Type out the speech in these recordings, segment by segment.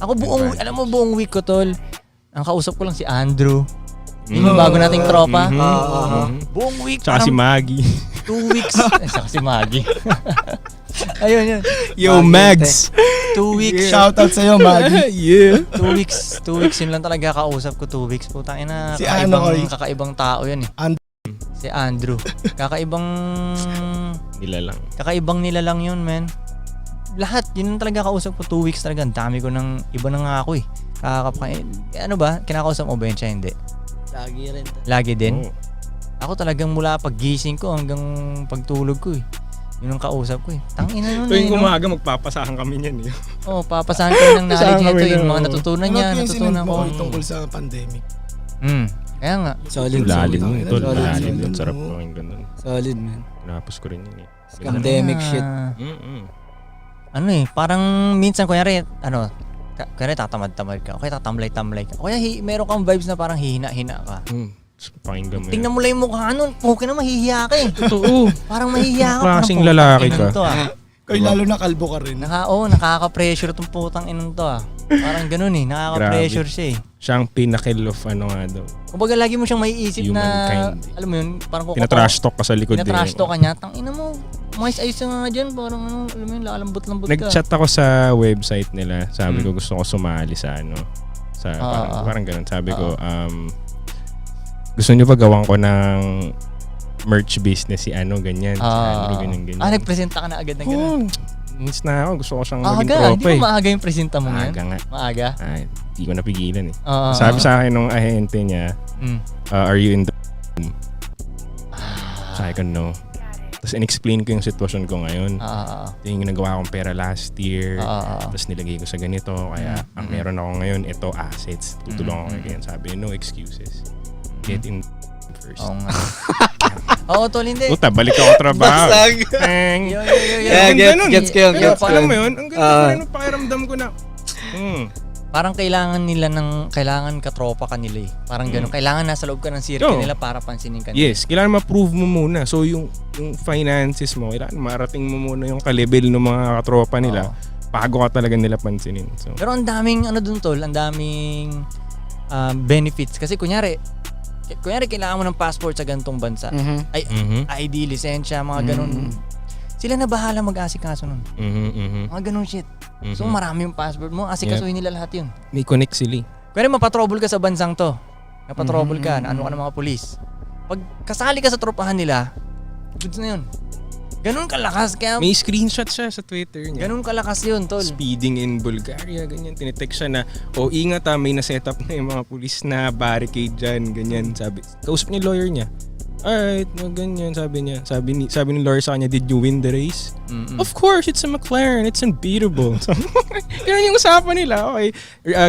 Ako alam mo buong week ko, tol. Ang kausap ko lang si Andrew. Yung bago nating tropa. Buong week. Tsaka si Maggie. 2 weeks. Tsaka si Maggie. Ayun. Yo, Mags. 2 weeks. Shoutout sa'yo, Maggie. Yeah. 2 weeks yun lang talaga kausap ko. 2 weeks. Putang ina, Si kakaibang tao yan eh. Si Andrew. Kakaibang nilalang yun, man. Lahat, yun talaga kausap ko. 2 weeks talaga. Ang dami ko ng iba na nga ako eh. Ano ba? Kinakausap mo ba yun siya? Hindi. Lagi rin. Lagi din? Ako talagang mula paggising ko hanggang pagtulog ko eh. Yun ang kausap ko eh. Tangina nun eh. Tuwing umaga magpapasahan kami niyan eh. Papasahan ko ng knowledge nito. Yung mga natutunan niya. Natutunan ko. Tungkol sa pandemic. Kaya nga. Solid. Lalim nun. Solid. Lalim. Sarap gawin ganun. Solid, man. Tinapos ko rin yun eh. Pandemic shit. Ano eh, parang minsan kunyari tatamad-tamad ka. O kaya tatamlay-tamlay ka. O kaya meron kang vibes na parang hihina-hina ka. Pakinggan mo Tingnan mo lang yung mukha nun. Okay na, mahihiya ka eh. Totoo. Parang mahihiya ka. Klaseng lalaki ka. Kaya lalo na kalbo ka rin. Nakaka-pressure itong putang inong to ah. Parang ganun eh, nakaka-pressure siya eh. Siya ang pinnacle of ano nga daw. Kumbaga lagi mo siyang maiisip na, Humankind. alam mo yun, parang Tinatrash talk ka sa likod din. Tinatrash talk ka niya. Tangina mo, ayos ka nga dyan. Parang alam mo yun, lalambot-lambot ka. Nag-chat ako sa website nila. Sabi ko gusto ko sumali sa parang ganun. Sabi ko, gusto niyo ba gawan ko ng merch business si ganyan. Si Andrew, ganyan. Nagpresenta ka na agad ng ganun. Miss na ako. Gusto ko siyang maging tropa eh. Hindi mo maaga yung presenta mo yan? Maaga nga. Maaga? Hindi ko napigilan eh. Sabi sa akin nung ahente niya, are you in the room? Sabi ko no. Tapos in-explain ko yung sitwasyon ko ngayon. Yung ginagawa akong pera last year. Tapos nilagay ko sa ganito. Kaya ang meron ako ngayon, ito assets. Tutulungan ko kayo. Sabi, no excuses. Get in first. Oo nga. Oo, tol, hindi. Puta, balik ako trabaho. Basag. Teng. Gets ko yun. Alam mo yun, ang ganda ko pakiramdam ko na. Parang kailangan katropa ka nila eh. Parang gano'n. Kailangan nasa loob ka ng circle nila para pansinin ka nila. Yes, kailangan ma-prove mo muna. So yung finances mo, kailangan marating mo muna yung ka-level ng mga katropa nila. Bago ka talaga nila pansinin. So. Pero ang daming tol, ang daming benefits. Kasi kunyari kailangan mo ng passport sa ganitong bansa. ID, lisensya, mga ganun. Sila na bahala mag-asikaso nun. Mga ganun shit. So marami yung passport mo, asikasuhin nila lahat yun. May connect sila. Kaya mapatrouble ka sa bansang to. Napatrouble ka, ano ka ng mga pulis. Pag kasali ka sa tropahan nila, goods na yun. Ganun kalakas. Kaya may screenshot siya sa Twitter niya. Ganun kalakas yun, tol. Speeding in Bulgaria, ganyan. Tinitext siya na, ingat may na-setup na yung mga pulis na barricade dyan, ganyan. Sabi, kausap niya lawyer niya. Alright, ganyan, sabi niya. Sabi ni lawyer sa kanya, did you win the race? Of course, it's a McLaren. It's unbeatable. So, ganun yung usapan nila. Okay,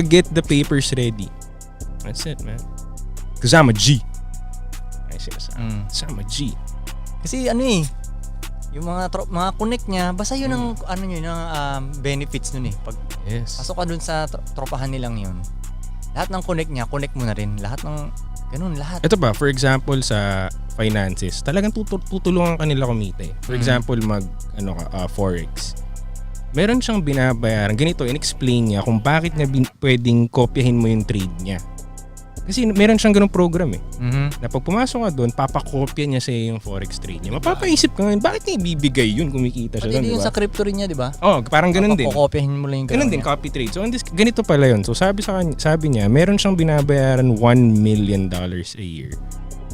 get the papers ready. That's it, man. Because I'm a G. Ay, sinasabi. I'm a G. Kasi yung mga connect niya, basta yun ang benefits nun eh. Pag pasok ka dun sa tropahan nilang yun, lahat ng connect niya, connect mo na rin. Lahat ng ganun, lahat. Ito ba, for example sa finances, talagang tutulungan ka nila kumita eh. For example, forex. Meron siyang binabayaran. Ganito, in-explain niya kung bakit niya pwedeng kopyahin mo yung trade niya. Kasi meron siyang ganung program eh. Na pag pumasok ka doon, papakopya niya sa yung forex trade niya. Mapapaisip ka ngayon, bakit niya ibibigay yun kumikita siya doon, Pati diba? yung sa crypto rin niya, di ba? Parang ganun din. Pakokopyahin mo lang yung ganun din, copy trade. So, ganito pala yun. So, sabi niya, meron siyang binabayaran $1 million a year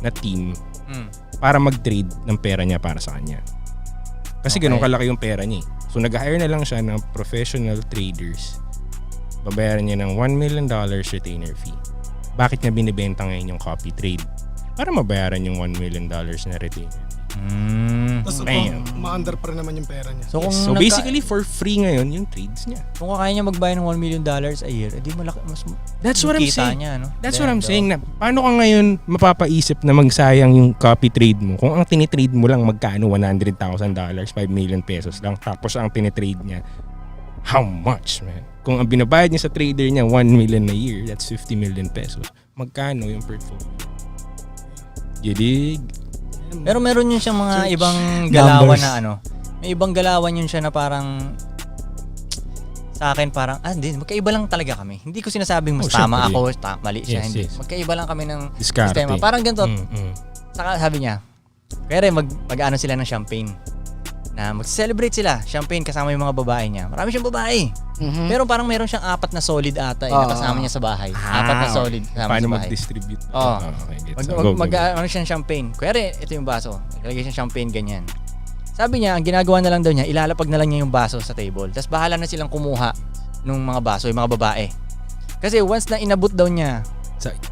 na team para mag-trade ng pera niya para sa kanya. Kasi ganun kalaki yung pera niya. So, nag-hire na lang siya ng professional traders. Babayaran niya ng $1 million retainer fee. Bakit niya binibenta ngayon yung copy trade? Para mabayaran yung $1 million na retainer. Tapos ma-under pa rin naman yung pera niya. So basically, for free ngayon yung trades niya. Kung kaya niya magbayad ng $1 million a year, edi malaki, mas That's what I'm saying. Niya, no? That's what I'm saying. Na, paano ka ngayon mapapaisip na magsayang yung copy trade mo? Kung ang tinitrade mo lang magkano, $100,000, 5 million pesos lang. Tapos ang tinitrade niya, how much, man? Kung ang binabayad niya sa trader niya 1 million a year, that's 50 million pesos. Magkano yung portfolio? Gidig. Pero meron yun siyang mga ibang galawan na May ibang galawan yun siya na parang sa akin parang, magkaiba lang talaga kami. Hindi ko sinasabing mas Oh, tama syempre. ako, mali siya, Yes, hindi. yes. Magkaiba lang kami ng Diskarte. sistema. Parang ganito, Mm. saka sabi niya, kaya mag-ano sila ng champagne. Na mag-celebrate sila, champagne kasama yung mga babae niya. Marami siyang babae. Pero parang meron siyang 4 na solid ata na kasama niya sa bahay. 4 na solid kasama Paano sa bahay. mag-distribute? Oo. Okay, gets. Go. Ano siyang champagne. Kuya, ito yung baso. Ilagay siyang champagne, ganyan. Sabi niya, ang ginagawa na lang daw niya, ilalapag na lang niya yung baso sa table. Tapos bahala na silang kumuha ng mga baso, yung mga babae. Kasi once na inabot daw niya,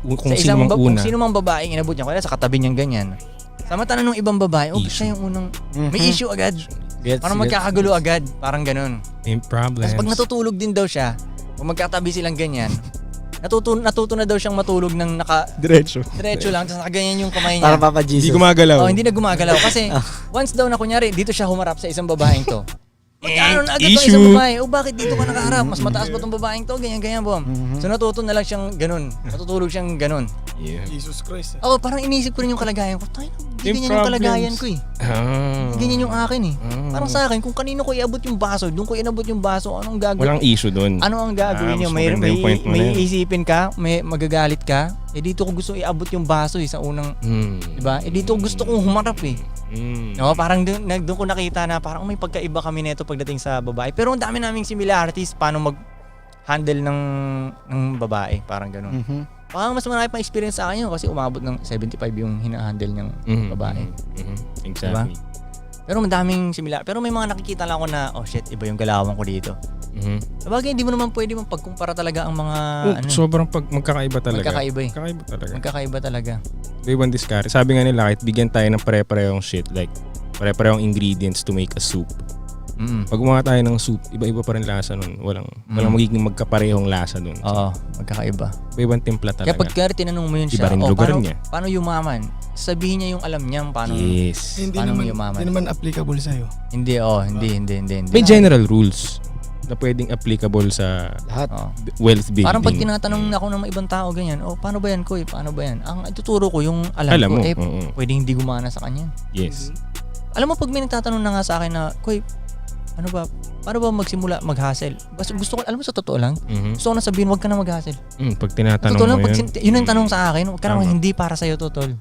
Kung sa sino mang kung una. sino mang babae inabot niya, kaya sa katabi niyang ganyan. Samantala nung ibang babae, siya yung unang, may issue agad. Parang magkakagulo agad, parang ganun. May problems. Tapos pag natutulog din daw siya, kung magkatabi silang ganyan, natuto na daw siyang matulog ng Diretso. diretso lang, tapos nakaganyan yung kamay Para niya. Papa Jesus. Hindi gumagalaw. Oh, hindi na gumagalaw kasi once daw na kunyari dito siya humarap sa isang babaeng to. Magkano na agad Issue. ng isang babae? Bakit dito ka nakaharap? Mas mataas ba tong babaeng to? Ganyan bom. So natuto na lang siyang ganun. Natutulog siyang ganun. Yeah. Jesus Christ. Ako parang iniisip ko rin yung kalagayan ko. Tayo, hindi Yung ganyan yung kalagayan ko problems. eh. Ganyan yung akin eh. Parang sa akin, kung kanino ko iabot yung baso, doon ko inabot yung baso, anong gagawin? Walang issue doon. Ano ang gagawin niyo? mas May, maganda yung point mo na may yan. isipin ka, may magagalit ka. Dito ko gusto iabot yung baso sa unang, 'di ba? Dito gusto kong humarap eh. No, parang doon ko nakita na parang may pagkaiba kami nito pagdating sa babae. Pero ang dami naming similarities paano mag-handle ng babae, parang ganoon. Parang mas marami pang experience sa akin yun kasi umabot ng 75 yung hina-handle ng babae. Exactly. Pero madaming similar. Pero may mga nakikita lang ako na, oh shit, iba yung galawan ko dito. Sabagay, hindi mo naman pwede pagkumpara talaga ang mga Sobrang magkakaiba talaga. Magkakaiba eh. Magkakaiba talaga. talaga. Ibang discard. Sabi nga nila, kahit bigyan tayo ng pare-parehong shit, like pare-parehong ingredients to make a soup. Pag gumawa tayo ng soup, iba-iba pa rin lasa nun. Walang magiging magkaparehong lasa nun. Oo, magkakaiba. Iba-ibang timpla talaga. Kaya pag tinanong mo yun siya, Iba rin lugar niya. paano yumaman? Sabihin niya yung alam niya paano. Yes. Hindi Paano naman, yumaman? hindi naman applicable sa'yo. Hindi. May general rules na pwedeng applicable sa Lahat. Oo. wealth building. Parang pag tinatanong ako ng mga ibang tao ganyan, paano ba yan, Koy? Paano ba yan? Ang ituturo ko yung alam Alam ko, mo, pwedeng hindi gumana sa kanya. Yes. Alam mo, pag may nagtatanong na nga sa akin na, Koy, paano ba magsimula mag-hustle? Gusto ko, alam mo sa totoo lang, gusto ko na sabihin, wag ka na mag-hustle. Pag tinatanong Totoo lang, mo yun ang tanong sa akin, wag ka na Tama. hindi para sa'yo, totol.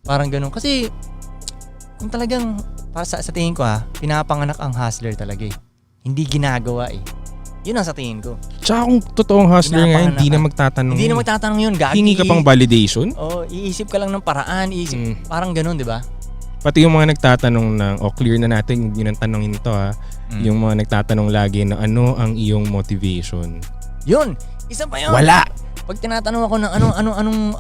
Parang ganun. Kasi, kung talagang, para sa tingin ko pinapanganak ang hustler talaga eh. Hindi ginagawa eh. Yun ang sa tingin ko. Tsaka kung totoong hustler nga, hindi na magtatanong. Hindi na magtatanong yun. Hingi ka pang validation? Iisip ka lang ng paraan. Parang ganun, di ba? Pati yung mga nagtatanong ng, clear na natin, yun ang tanongin ito Yung mga nagtatanong lagi na ano ang iyong motivation? Yun! Isa pa yun! Wala! Pag tinatanong ako ng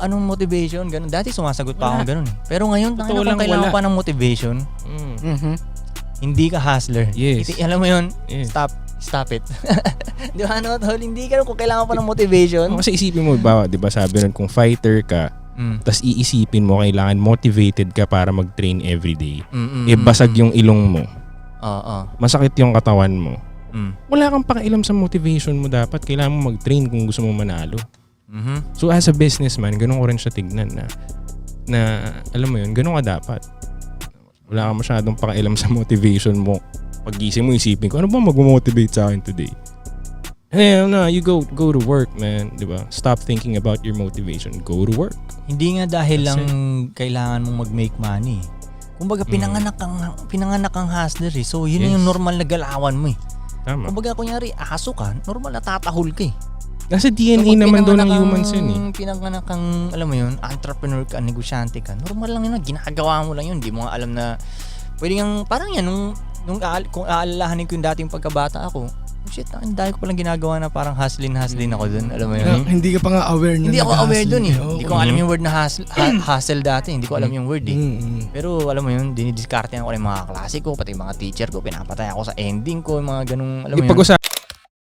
anong motivation, ganun. Dati sumasagot pa ako ganun eh. Pero ngayon, Totoo kung lang, kailangan wala. pa ng motivation, hindi ka hustler. Yes. Alam mo yun? Yes. Stop it. Di ba, tol? Hindi ka kung kailangan pa ng motivation. Kasi isipin mo, di ba sabi nun, kung fighter ka, tas iisipin mo, kailangan motivated ka para mag-train everyday. Basag yung ilong mo. Masakit yung katawan mo. Wala kang pakialam sa motivation mo dapat. Kailangan mo mag-train kung gusto mo manalo. So as a businessman, ganun ko rin siya tignan na alam mo yun, ganun ka dapat. Wala kang masyadong pakialam sa motivation mo. Pag-gising mo, isipin ko, ano ba mag-motivate sa akin today? Hell no, you go to work, man. Diba? Stop thinking about your motivation. Go to work. Hindi nga dahil lang kailangan mong mag-make money. Kumbaga, pinanganak kang hustler eh. So, yun yung normal na galawan mo eh. Tama. Kumbaga, kunyari, aso ka, normal na tatahol ka eh. Nasa DNA Kapag naman daw ng pinanganak humans yun eh. Pinanganak kang, alam mo yun, entrepreneur ka, negosyante ka, normal lang yun, ginagawa mo lang yun. Hindi mo nga alam na, pwede nga, parang yan, kung aalalahanin ko yung dating pagkabata ako, shit, ang dahil ko palang ginagawa na parang hustle ako dun, alam mo yun. Hindi ka pa nga aware na Hindi ako aware dun eh. Oo. Hindi ko alam yung word na hustle dati. Hindi ko alam yung word eh. Pero alam mo yun, dinidiscarte ko yung mga klase ko, pati yung mga teacher ko, pinapatay ako sa ending ko, yung mga ganung, alam mo yun.